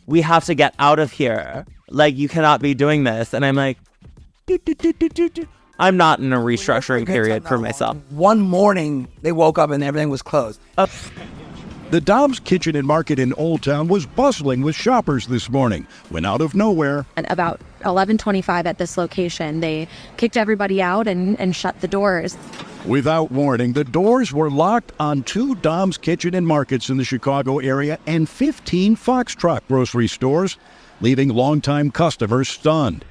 we have to get out of here. Like, you cannot be doing this. And I'm like, I'm not in a restructuring period for myself. One morning, they woke up and everything was closed. The Dom's Kitchen and Market in Old Town was bustling with shoppers this morning when out of nowhere, At about 11:25 at this location, they kicked everybody out and shut the doors. without warning, the doors were locked on 2 Dom's Kitchen and Markets in the Chicago area and 15 FOXTROT grocery stores, leaving longtime customers stunned.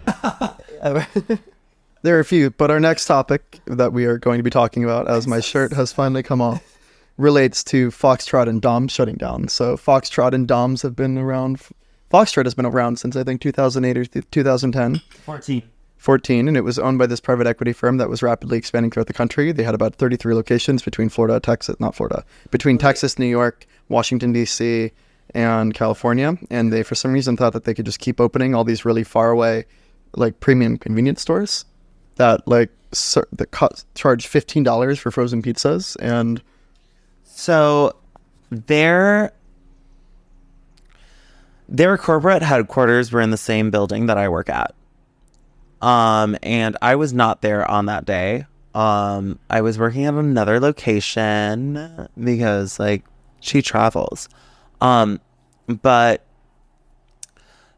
There are a few, but our next topic that we are going to be talking about, as my shirt has finally come off, relates to FOXTROT and Dom shutting down. So FOXTROT and Doms have been around. FOXTROT has been around since I think 2008 or 2010. 14, and it was owned by this private equity firm that was rapidly expanding throughout the country. They had about 33 locations between Texas, New York, Washington, D.C., and California. And they, for some reason, thought that they could just keep opening all these really far away, like, premium convenience stores that, like, charge $15 for frozen pizzas. And So their corporate headquarters were in the same building that I work at. And I was not there on that day. I was working at another location because, like, she travels. But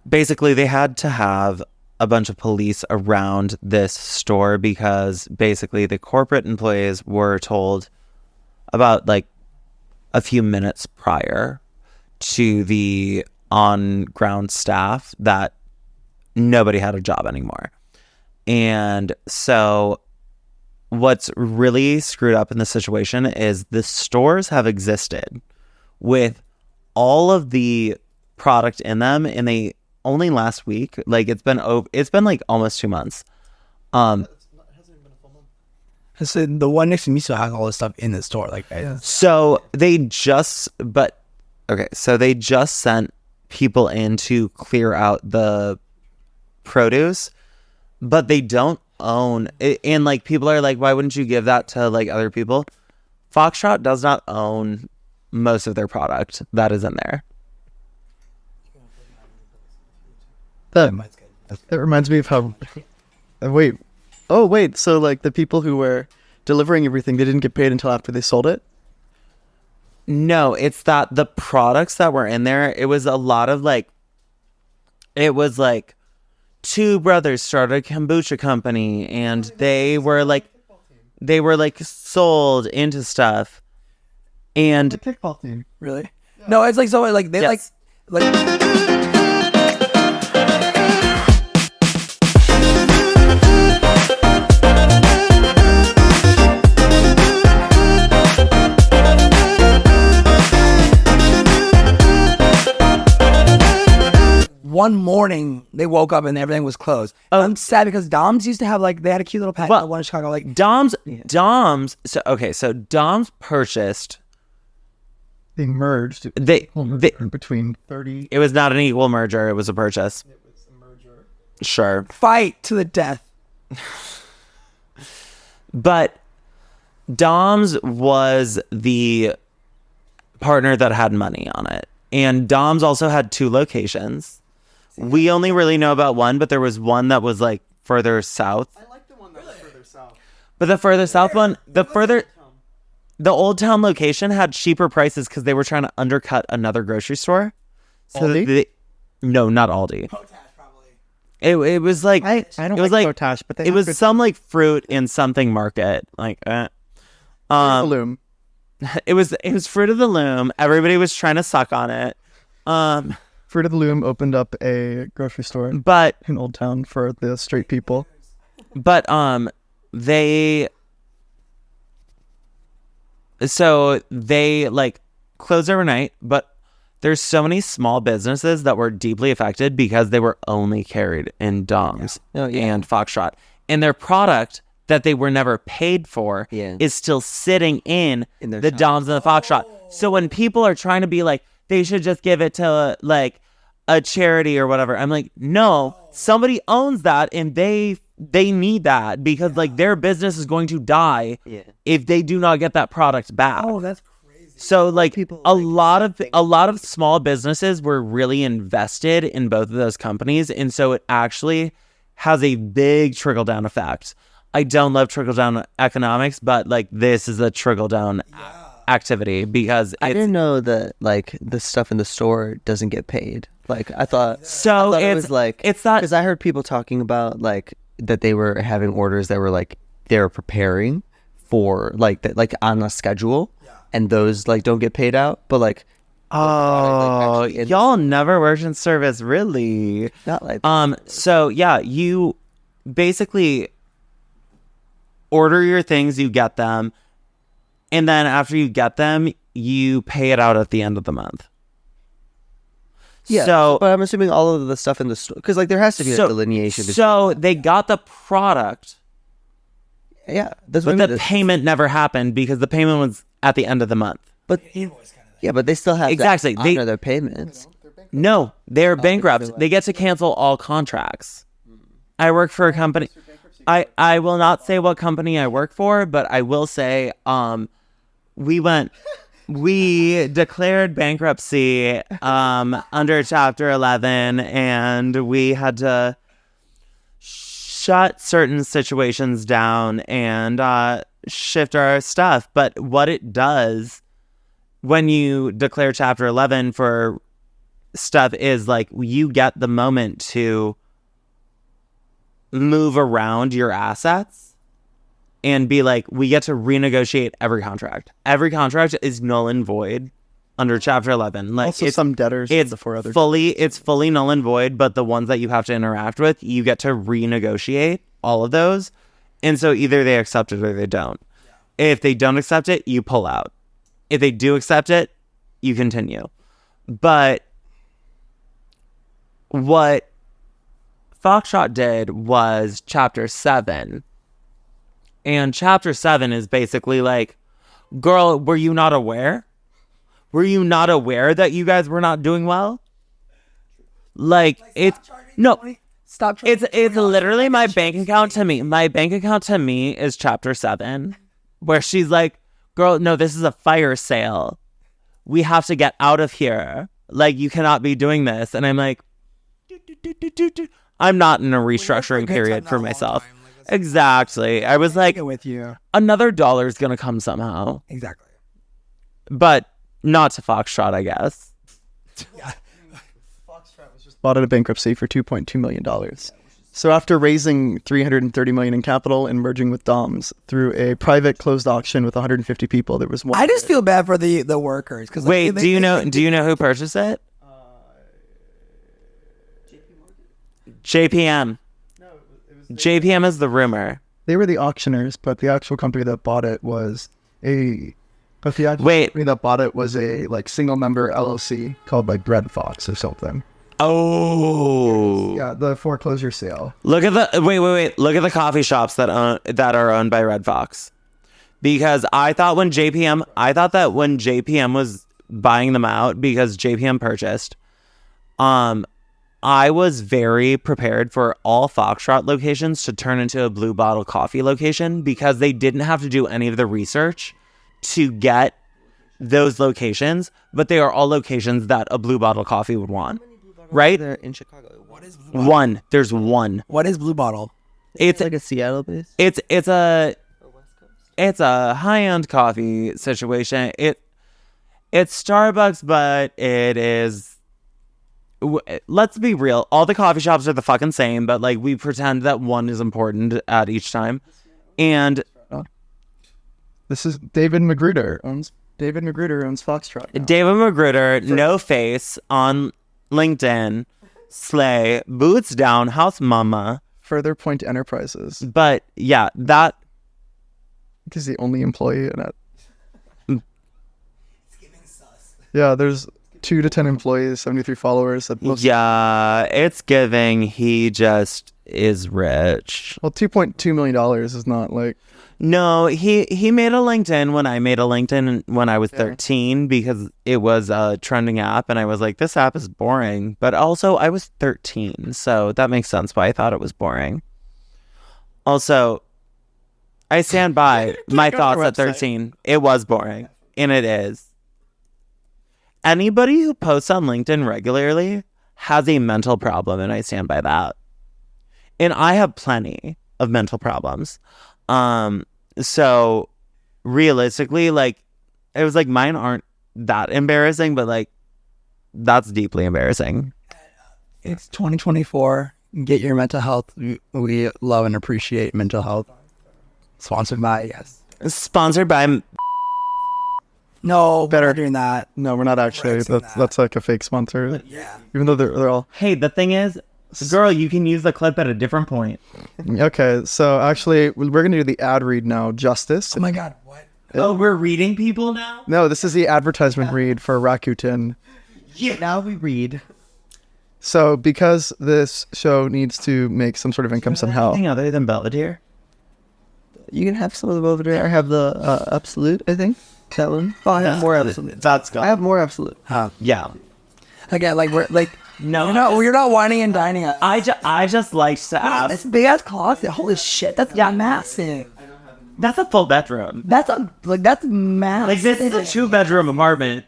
basically they had to have a bunch of police around this store because basically the corporate employees were told about, like, a few minutes prior to the on-ground staff that nobody had a job anymore. And so what's really screwed up in this situation is the stores have existed with all of the product in them, and they only last week, like, it's been like almost 2 months. So the one next to me still has all this stuff in the store. Like, So they just sent people in to clear out the produce, but they don't own it. And, like, people are like, why wouldn't you give that to, like, other people? FOXTROT does not own most of their product that is in there. that reminds me of how... wait, so, like, the people who were delivering everything, they didn't get paid until after they sold it? No, it's that the products that were in there, it was a lot of, like, it was like 2 brothers started a kombucha company, and they were like sold into stuff. And The kickball team. really? Yeah. No, it's like, so, like, they, Yes. like... One morning, they woke up and everything was closed. I'm sad because Dom's used to have, like, they had a cute little pet. Well, One in Chicago, like, Dom's so Dom's purchased. They merged. They Between 30... It was not an equal merger, it was a purchase. It was a merger. Sure. fight to the death. But Dom's was the partner that had money on it. And Dom's also had 2 locations. We only really know about one, but there was one that was, like, further south. I like the one that was further south. But the further south one, the Old Town location had cheaper prices because they were trying to undercut another grocery store. So Aldi? No, not Aldi. Potash, probably. It was like I don't it was like like Potash, but they it have was good- some, like, fruit in something market. Like Loom. it was Fruit of the Loom. Everybody was trying to suck on it. Fruit of the Loom opened up a grocery store But in Old Town for the straight people. they like closed overnight, but there's so many small businesses that were deeply affected because they were only carried in Dom's and FOXTROT, and their product that they were never paid for is still sitting in the Dom's and the FOXTROT. So when people are trying to be like, they should just give it to, like, a charity or whatever, I'm like, no, somebody owns that, and they need that because like their business is going to die if they do not get that product back. Oh, that's crazy. So like People, a like, lot of small businesses were really invested in both of those companies, and so it actually has a big trickle down effect. I don't love trickle down economics, but like this is a trickle down activity because I it's didn't know that like the stuff in the store doesn't get paid. Like I thought so it it's was like it's not because I heard people talking about like that they were having orders that were like they were preparing for like that like on a schedule, and those like don't get paid out. But like oh actually in- y'all never worked in service, really? not like So yeah, you basically order your things, you get them, and then after you get them, you pay it out at the end of the month. yeah. So but I'm assuming all of the stuff in the store because like there has to be a delineation. So they got the product, Yeah, that's but what I the mean. payment never happened because the payment was at the end of the month. But yeah, but they still have Exactly. to They- honor their payments. No, they're bankrupt. They get to cancel all contracts. I work for a company. I will not say what company I work for, but I will say we declared bankruptcy under Chapter 11, and we had to shut certain situations down and shift our stuff. But what it does when you declare Chapter 11 for stuff is like you get the moment to move around your assets and be like, we get to renegotiate every contract. Every contract is null and void under Chapter 11. Like Also, some debtors it's before other. fully null and void, but the ones that you have to interact with, you get to renegotiate all of those. And so either they accept it or they don't. If they don't accept it, you pull out. If they do accept it, you continue. But what FOXTROT did was Chapter 7. And Chapter 7 is basically like, girl, were you not aware? Were you not aware that you guys were not doing well? Like it's no, Stop. it's literally my bank account to me. My bank account to me is Chapter 7, where she's like, girl, no, this is a fire sale. We have to get out of here. Like, you cannot be doing this. And I'm like, I'm not in a restructuring period for myself. Exactly. I was like, Get with you. another dollar's going to come somehow. Exactly. But not to Foxtrot, I guess. Bought out of bankruptcy for $2.2 million. So after raising $330 million in capital and merging with Dom's through a private closed auction with 150 people, there was one. I just feel bad for the workers because Wait, do you know who purchased it? JPM. JPM is the rumor. They were the auctioneers, but the actual company that bought it was a. But the actual Wait. company that bought it was a like single member LLC called like Red Fox or something. Oh. Yeah, the foreclosure sale. Look at the wait. Look at the coffee shops that are owned by Red Fox. Because I thought that when JPM was buying them out because JPM purchased, I was very prepared for all FOXTROT locations to turn into a Blue Bottle Coffee location because they didn't have to do any of the research to get those locations, but they are all locations that a Blue Bottle Coffee would want. Right? They're in Chicago. One. There's one. What is Blue Bottle? It's like a Seattle base. it's a high-end coffee situation. It's Starbucks, but it is. Let's be real. All the coffee shops are the fucking same, but like we pretend that one is important at each time. And This is David Magruder owns FOXTROT now. David Magruder, no face on LinkedIn, slay, boots down, house mama. Further Point Enterprises. But yeah, that He's the only employee in it. Yeah, there's 2 to 10 employees, 73 followers. At most, yeah, it's giving. He just is rich. Well, $2.2 million is not like. No, he made a LinkedIn when I made a LinkedIn when I was 13 because it was a trending app, and I was like, this app is boring. But also, I was 13, so that makes sense why I thought it was boring. Also, I stand by my thoughts at 13. It was boring, and it is. anybody who posts on LinkedIn regularly has a mental problem, and I stand by that. And I have plenty of mental problems. So realistically, like, it was like mine aren't that embarrassing, but like that's deeply embarrassing. It's 2024. Get your mental health. We love and appreciate mental health. Sponsored by, yes. Sponsored by No, better doing that. No, we're not actually. Brexing That's like a fake sponsor. Yeah. Even though they're all Hey, the thing is, girl, you can use the clip at a different point. okay. So actually, we're gonna do the ad read now. Justice. Oh my God, what? Oh, we're reading people now? No, this is the advertisement read for Rakuten. Yeah. Now we read. So because this show needs to make some sort of income somehow. Anything other than Belvedere? You can have some of them over there. I have the Absolute, I think. That one. Oh, I have more Absolute. That's good. I have more Absolute. Yeah. Again, like we're like No, we're not whining and dining us. I just like to ask. That's a big ass closet. Holy shit, that's massive. That's a full bedroom. That's massive. Like, this is a 2-bedroom apartment.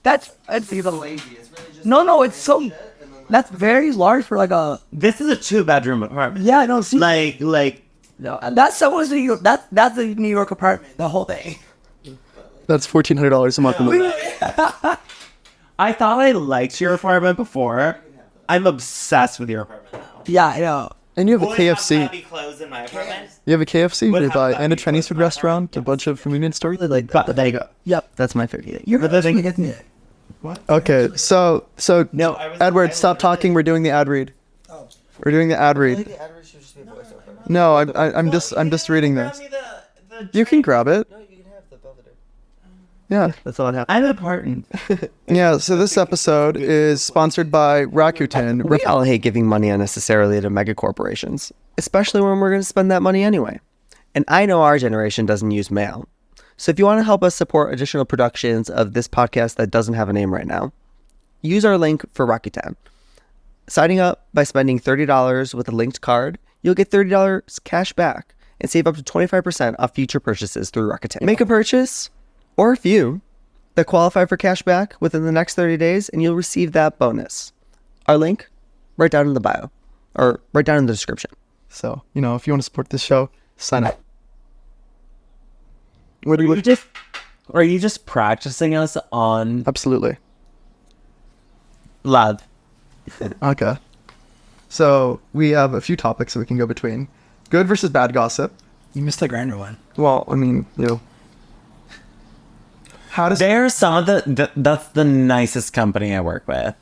That's no, it's so. That's very large for like a. This is a 2-bedroom apartment. Yeah, I don't see. Like No, that's someone's New York. That's a New York apartment. The whole thing. That's $1,400 a month. I thought I liked your apartment before. I'm obsessed with your apartment now. Yeah, I know. And you have a KFC. Clothes in my apartment. You have a KFC Would nearby have and a that Chinese be food close restaurant, a bunch of convenience stores. Like But there you go. Yep. That's my favorite. You're the thing- getting it. Okay, so No, Edward, stop talking. We're doing the ad read. We're doing the ad read. No, I'm just reading this. You can grab it. Yeah. That's all I have. I'm important. Yeah, so this episode is sponsored by Rakuten. We all hate giving money unnecessarily to mega corporations, especially when we're going to spend that money anyway. And I know our generation doesn't use mail. So if you want to help us support additional productions of this podcast that doesn't have a name right now, use our link for Rakuten. Signing up by spending $30 with a linked card, you'll get $30 cash back and save up to 25% off future purchases through Rakuten. Make a purchase, or a few, that qualify for cash back within the next 30 days, and you'll receive that bonus. Our link, right down in the bio, or right down in the description. So, if you want to support this show, sign up. What do Are you just practicing us on Absolutely. love? Okay. So, we have a few topics that we can go between. Good versus bad gossip. You missed the Grindr one. Well, I mean, how does They're some of that's the nicest company I work with.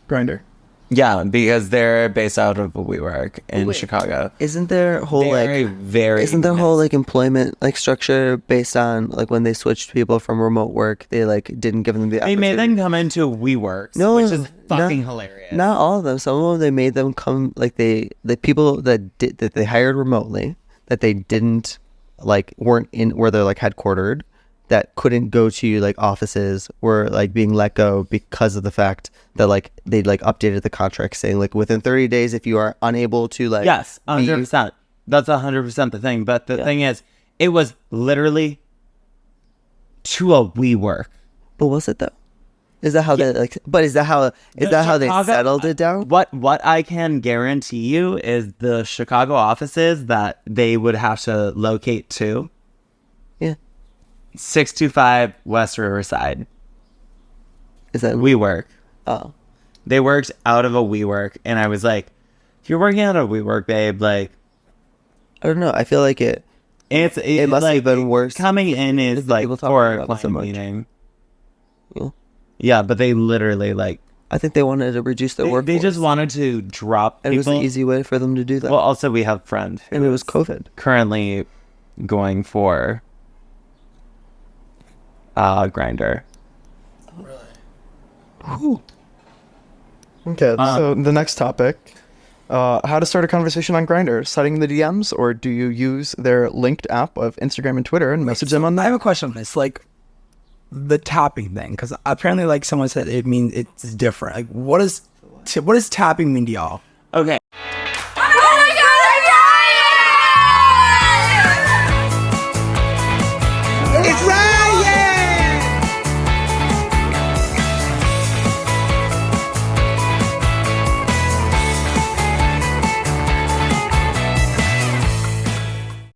Grindr? Yeah, because they're based out of WeWork in Chicago. Isn't their whole isn't their whole employment structure based on when they switched people from remote work, they didn't give them the They made opportunity? them come into WeWork, No, which is fucking no, hilarious. Not all of them. Some of them they made them come the people that they hired remotely that they didn't weren't in where they're headquartered, that couldn't go to offices, were being let go because of the fact that they updated the contract saying within 30 days if you are unable to Yes, 100%. That's 100% the thing. But the thing is, it was literally to a WeWork. But was it though? Is that how they But is that how they settled it down? What I can guarantee you is the Chicago offices that they would have to locate to. Yeah. 625 West Riverside. Is that WeWork. Oh. They worked out of a WeWork, and I was like, if you're working out of a WeWork, babe, I don't know. I feel like it must have been worse. Coming in is people talk for about a client so much. meeting. Yeah. Yeah, but they literally I think they wanted to reduce their workforce. they just wanted to drop and people. it was an easy way for them to do that. Well, also we have a friend and it was COVID. currently going for Grindr. Okay, so the next topic. How to start a conversation on Grindr. Setting the DMs, or do you use their linked app of Instagram and Twitter and message them on I that? have a question on this, the tapping thing, because apparently, someone said it means it's different. What does tapping mean to y'all? Okay,